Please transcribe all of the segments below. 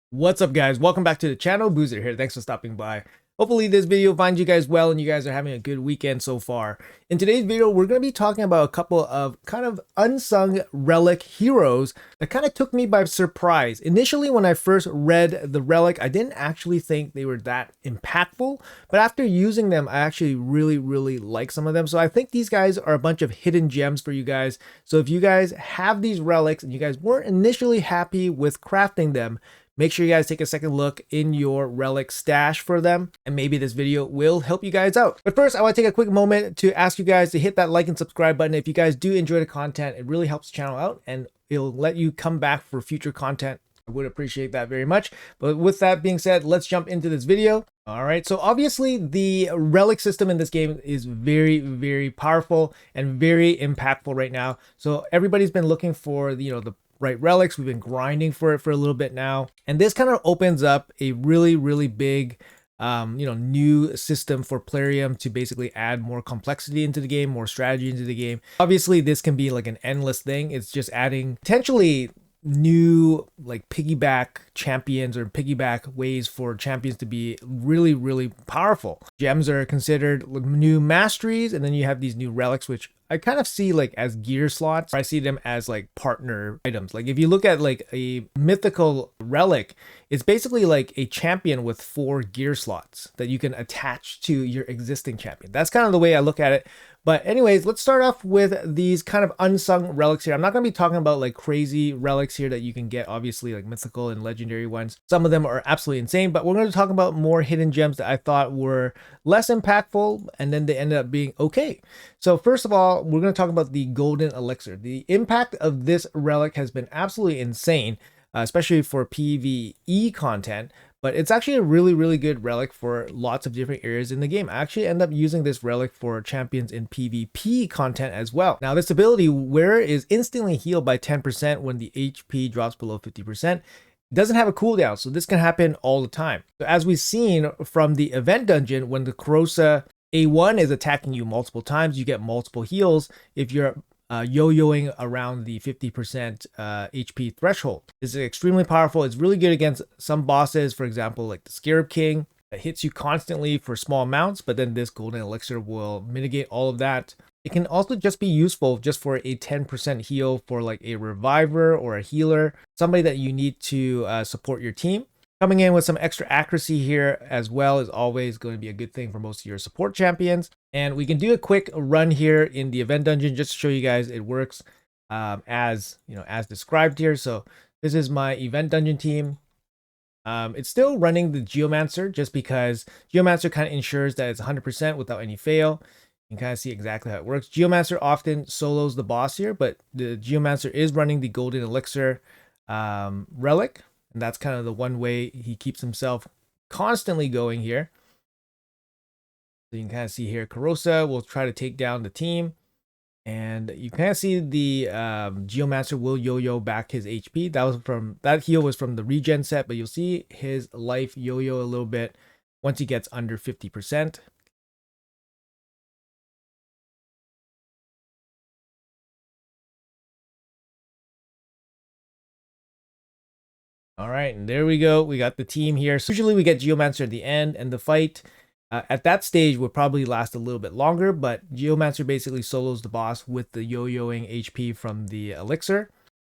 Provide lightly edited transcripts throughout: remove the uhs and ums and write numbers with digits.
What's up, guys? Welcome back to the channel. Boozer here. Thanks for stopping by. Hopefully this video finds you guys well and you guys are having a good weekend so far. In today's video, we're going to be talking about a couple of kind of unsung relic heroes that kind of took me by surprise. Initially, when I first read the relic, I didn't actually think they were that impactful, but after using them, I actually really like some of them. So I think these guys are a bunch of hidden gems for you guys. So if you guys have these relics and you guys weren't initially happy with crafting them, make sure you guys take a second look in your relic stash for them, and maybe this video will help you guys out. But first, I want to take a quick moment to ask you guys to hit that like and subscribe button. If you guys do enjoy the content, it really helps the channel out and it'll let you come back for future content. I would appreciate that very much. But with that being said, let's jump into this video. All right, so obviously the relic system in this game is very powerful and very impactful right now. So everybody's been looking for the right relics. We've been grinding for it for a little bit now, and this kind of opens up a really big new system for Plarium to basically add more complexity into the game, more strategy into the game. Obviously this can be like an endless thing. It's just adding potentially new like piggyback champions or piggyback ways for champions to be really powerful. Gems are considered new masteries, and then you have these new relics, which I kind of see like as gear slots. I see them as like partner items. Like if you look at like a mythical relic, it's basically like a champion with 4 gear slots that you can attach to your existing champion. That's kind of the way I look at it. But anyways, let's start off with these kind of unsung relics here. I'm not going to be talking about like crazy relics here that you can get, obviously like mythical and legendary ones. Some of them are absolutely insane, but we're going to talk about more hidden gems that I thought were less impactful, and then they ended up being okay. So first of all, we're going to talk about the golden elixir. The impact of this relic has been absolutely insane, especially for PvE content. But it's actually a really good relic for lots of different areas in the game. I actually end up using this relic for champions in PvP content as well. Now this ability, Wearer is instantly healed by 10% when the HP drops below 50%. It doesn't have a cooldown, so this can happen all the time. So as we've seen from the event dungeon, when the Karosa A1 is attacking you multiple times, you get multiple heals if you're yo-yoing around the 50% HP threshold. This is extremely powerful. It's really good against some bosses, for example, like the Scarab King, that hits you constantly for small amounts, but then this golden elixir will mitigate all of that. It can also just be useful just for a 10% heal for like a reviver or a healer, somebody that you need to support your team. Coming in with some extra accuracy here as well is always going to be a good thing for most of your support champions. And we can do a quick run here in the event dungeon just to show you guys it works as described here. So this is my event dungeon team. It's still running the Geomancer just because Geomancer kind of ensures that it's 100% without any fail. You can kind of see exactly how it works. Geomancer often solos the boss here, but the Geomancer is running the golden elixir relic. And that's kind of the one way he keeps himself constantly going here. So you can kind of see here, Karosa will try to take down the team. And you kind of see the Geomancer will yo-yo back his HP. That heal was from the regen set, but you'll see his life yo-yo a little bit once he gets under 50%. All right, and there we go. We got the team here. So usually we get Geomancer at the end, and the fight at that stage would probably last a little bit longer, but Geomancer basically solos the boss with the yo-yoing HP from the elixir.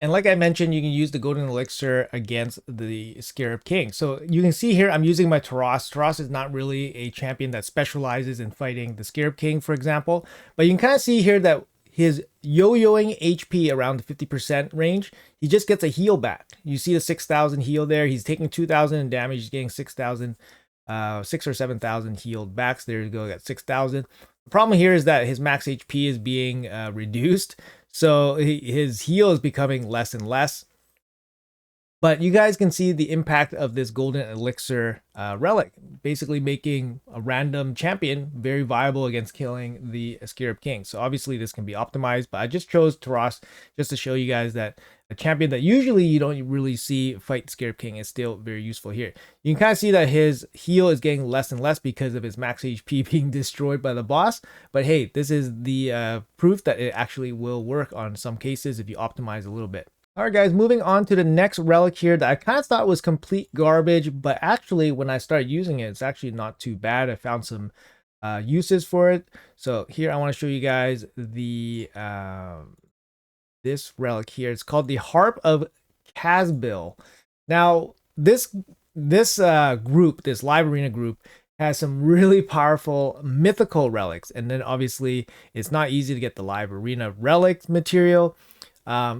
And like I mentioned, you can use the golden elixir against the Scarab King. So you can see here, I'm using my Taras. Taras is not really a champion that specializes in fighting the Scarab King, for example. But you can kind of see here that his yo-yoing HP around the 50% range, he just gets a heal back. You see the 6,000 heal there. He's taking 2,000 in damage. He's getting 6,000, 6 or 7,000 healed back. So there you go, got 6,000. The problem here is that his max HP is being reduced. So his heal is becoming less and less. But you guys can see the impact of this golden elixir relic, basically making a random champion very viable against killing the Scarab King. So obviously this can be optimized, but I just chose Taras just to show you guys that a champion that usually you don't really see fight Scarab King is still very useful here. You can kind of see that his heal is getting less and less because of his max HP being destroyed by the boss. But hey, this is the proof that it actually will work on some cases if you optimize a little bit. All right, guys, moving on to the next relic here that I kind of thought was complete garbage, but actually when I started using it, it's actually not too bad. I found some uses for it. So here I want to show you guys the this relic here. It's called the Harp of Casbil. Now, this group, this live arena group, has some really powerful mythical relics, and then obviously it's not easy to get the live arena relic material.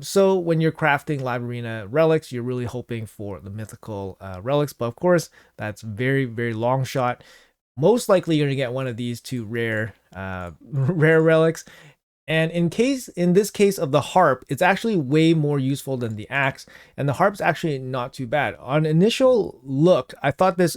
So when you're crafting live arena relics, you're really hoping for the mythical relics, but of course that's very, very long shot. Most likely you're gonna get one of these two rare rare relics. And in this case of the harp, it's actually way more useful than the axe, and the harp's actually not too bad. On initial look, I thought this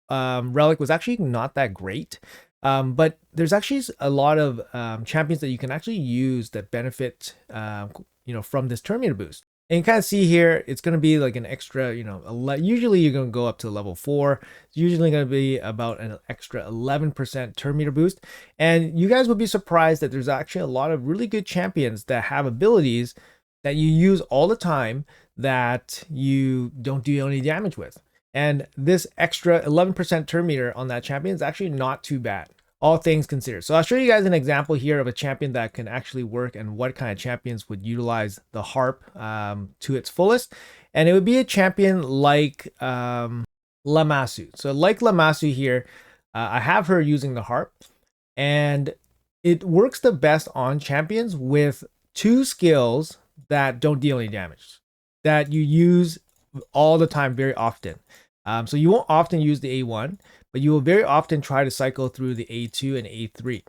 relic was actually not that great. But there's actually a lot of champions that you can actually use that benefit from this turn meter boost. And you kind of see here, it's going to be like an extra, usually you're going to go up to level 4. It's usually going to be about an extra 11% turn meter boost. And you guys would be surprised that there's actually a lot of really good champions that have abilities that you use all the time that you don't do any damage with. And this extra 11% turn meter on that champion is actually not too bad, all things considered. So I'll show you guys an example here of a champion that can actually work and what kind of champions would utilize the harp to its fullest. And it would be a champion like Lamasu. So like Lamasu here, I have her using the harp, and it works the best on champions with 2 skills that don't deal any damage, that you use all the time very often. So you won't often use the A1, but you will very often try to cycle through the A2 and A3.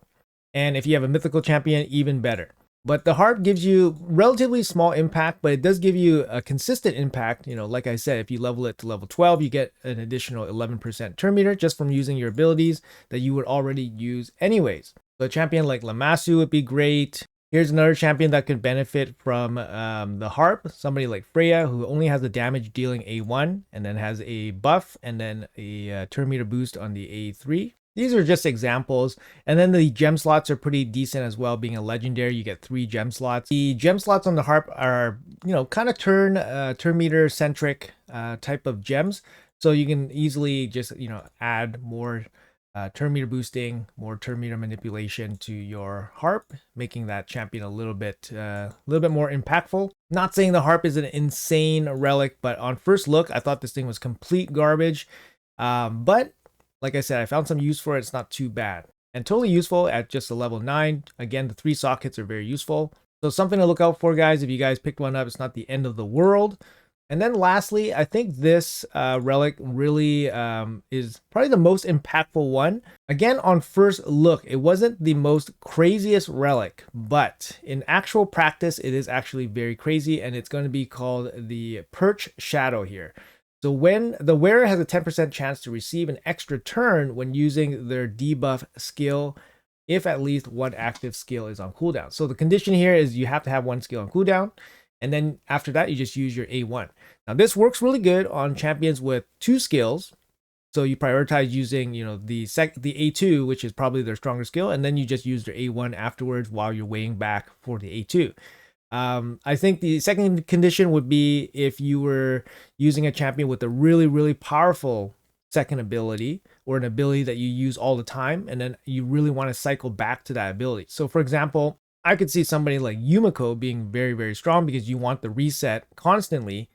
And if you have a mythical champion, even better. But the harp gives you relatively small impact, but it does give you a consistent impact. Like I said, if you level it to level 12, you get an additional 11% turn meter just from using your abilities that you would already use anyways. So a champion like Lamasu would be great. Here's another champion that could benefit from the harp. Somebody like Freya, who only has the damage dealing A1 and then has a buff and then a turn meter boost on the A3. These are just examples. And then the gem slots are pretty decent as well. Being a legendary, you get 3 gem slots. The gem slots on the harp are, kind of turn meter centric type of gems. So you can easily just, add more turn meter boosting, more turn meter manipulation to your harp, making that champion a little bit more impactful. Not saying the harp is an insane relic, but on first look, I thought this thing was complete garbage. But like I said, I found some use for it. It's not too bad and totally useful at just a level 9. Again, the 3 sockets are very useful. So something to look out for, guys. If you guys picked one up, it's not the end of the world. And then lastly, I think this relic really is probably the most impactful one. Again, on first look, it wasn't the most craziest relic, but in actual practice, it is actually very crazy, and it's going to be called the Perch Shadow here. So when the wearer has a 10% chance to receive an extra turn when using their debuff skill, if at least 1 active skill is on cooldown. So the condition here is you have to have 1 skill on cooldown. And then after that, you just use your A1. Now this works really good on champions with 2 skills. So you prioritize using, the A2, which is probably their stronger skill, and then you just use your A1 afterwards while you're weighing back for the A2. I think the second condition would be if you were using a champion with a really, really powerful second ability, or an ability that you use all the time, and then you really want to cycle back to that ability. So for example, I could see somebody like Yumiko being very, very strong because you want the reset constantly.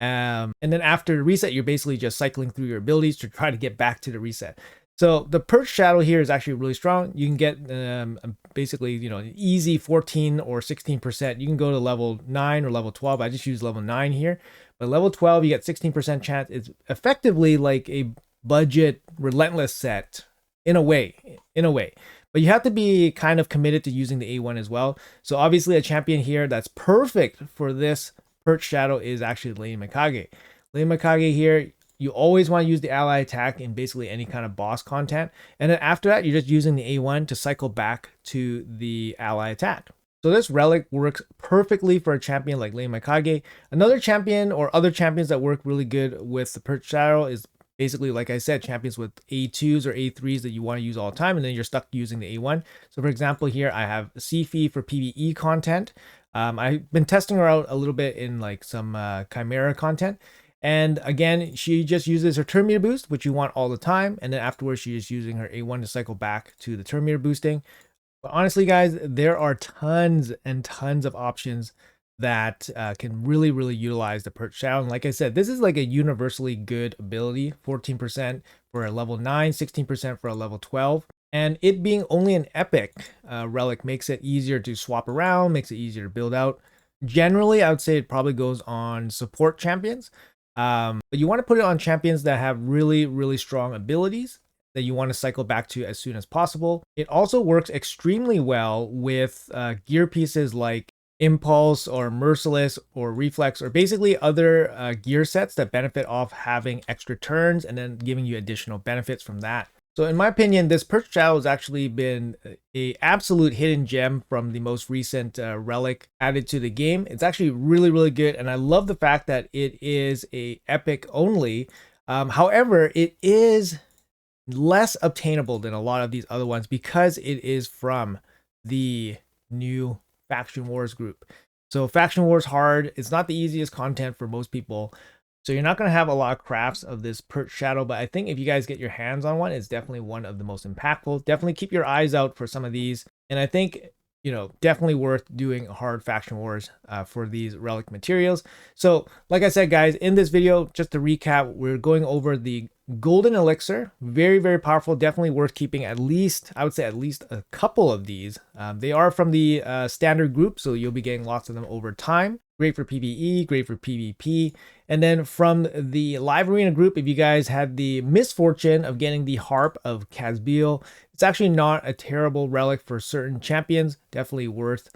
And then after the reset, you're basically just cycling through your abilities to try to get back to the reset. So the Perch Shadow here is actually really strong. You can get basically, an easy 14 or 16%. You can go to level 9 or level 12. I just use level 9 here. But level 12, you get 16% chance. It's effectively like a budget relentless set in a way. But you have to be kind of committed to using the A1 as well. So obviously a champion here that's perfect for this Perch Shadow is actually Lady Mikage. Lady Mikage here, you always want to use the ally attack in basically any kind of boss content. And then after that, you're just using the A1 to cycle back to the ally attack. So this relic works perfectly for a champion like Lady Mikage. Another champion or other champions that work really good with the Perch Shadow is basically, like I said, champions with A2s or A3s that you want to use all the time, and then you're stuck using the A1. So for example, here I have Sifi for PvE content. I've been testing her out a little bit in like some Chimera content. And again, she just uses her turn meter boost, which you want all the time. And then afterwards, she's just using her A1 to cycle back to the turn meter boosting. But honestly, guys, there are tons and tons of options that can really, really utilize the perch shadow. And like I said, this is like a universally good ability, 14% for a level 9, 16% for a level 12. And it being only an epic relic makes it easier to swap around, makes it easier to build out. Generally, I would say it probably goes on support champions. But you want to put it on champions that have really, really strong abilities that you want to cycle back to as soon as possible. It also works extremely well with gear pieces like Impulse or Merciless or Reflex, or basically other gear sets that benefit off having extra turns and then giving you additional benefits from that. So in my opinion, this perch shadow has actually been a absolute hidden gem from the most recent relic added to the game. It's actually really, really good, and I love the fact that it is a epic only. However, it is less obtainable than a lot of these other ones because it is from the new Faction Wars group. So Faction Wars hard, it's not the easiest content for most people. So you're not going to have a lot of crafts of this perch shadow, but I think if you guys get your hands on one, it's definitely one of the most impactful. Definitely keep your eyes out for some of these. And I think, you know, definitely worth doing hard Faction Wars for these relic materials. So like I said, guys, in this video, just to recap, we're going over the golden elixir. Very, very powerful. Definitely worth keeping at least, I would say at least a couple of these. They are from the standard group, so you'll be getting lots of them over time. Great for PvE, great for PvP. And then from the live arena group, if you guys had the misfortune of getting the harp of Casbiel, it's actually not a terrible relic for certain champions. Definitely worth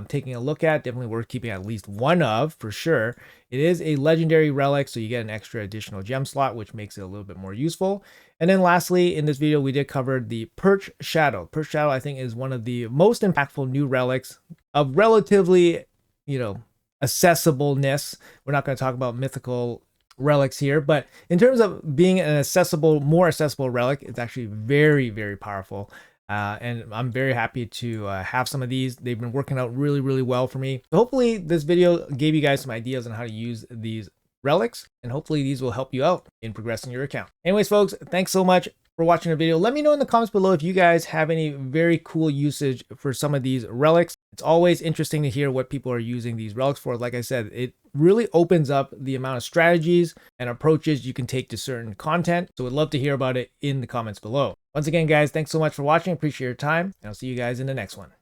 taking a look at, definitely worth keeping at least one of for sure. It is a legendary relic, so you get an extra additional gem slot, which makes it a little bit more useful. And then lastly, in this video, we did cover the Perch Shadow. Perch Shadow, I think, is one of the most impactful new relics of relatively, you know, accessibleness. We're not going to talk about mythical relics here, but in terms of being an accessible, more accessible relic, it's actually very, very powerful. And I'm very happy to have some of these. They've been working out really, really well for me. So hopefully this video gave you guys some ideas on how to use these relics, and hopefully these will help you out in progressing your account. Anyways, folks, thanks so much for watching the video. Let me know in the comments below if you guys have any very cool usage for some of these relics. It's always interesting to hear what people are using these relics for. Like I said, it really opens up the amount of strategies and approaches you can take to certain content. So I'd love to hear about it in the comments below. Once again, guys, thanks so much for watching. Appreciate your time, and I'll see you guys in the next one.